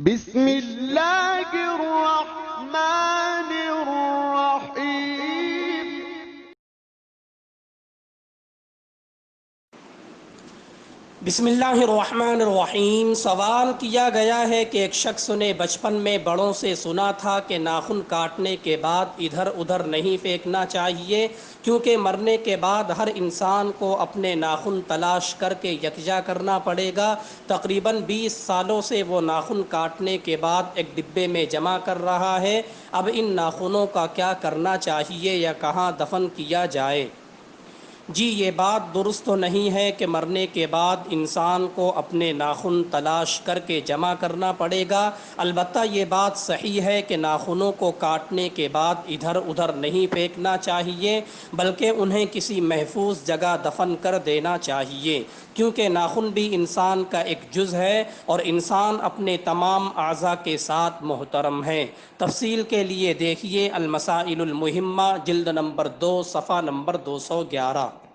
بسم اللہ الرحمن الرحیم۔ بسم اللہ الرحمن الرحیم۔ سوال کیا گیا ہے کہ ایک شخص نے بچپن میں بڑوں سے سنا تھا کہ ناخن کاٹنے کے بعد ادھر ادھر نہیں پھینکنا چاہیے، کیونکہ مرنے کے بعد ہر انسان کو اپنے ناخن تلاش کر کے یکجا کرنا پڑے گا۔ تقریباً 20 سالوں سے وہ ناخن کاٹنے کے بعد ایک ڈبے میں جمع کر رہا ہے۔ اب ان ناخنوں کا کیا کرنا چاہیے یا کہاں دفن کیا جائے؟ جی، یہ بات درست تو نہیں ہے کہ مرنے کے بعد انسان کو اپنے ناخن تلاش کر کے جمع کرنا پڑے گا۔ البتہ یہ بات صحیح ہے کہ ناخنوں کو کاٹنے کے بعد ادھر ادھر نہیں پھینکنا چاہیے، بلکہ انہیں کسی محفوظ جگہ دفن کر دینا چاہیے، کیونکہ ناخن بھی انسان کا ایک جز ہے اور انسان اپنے تمام اعضاء کے ساتھ محترم ہے۔ تفصیل کے لیے دیکھیے المسائل المہمہ، جلد نمبر 2، صفحہ نمبر 211۔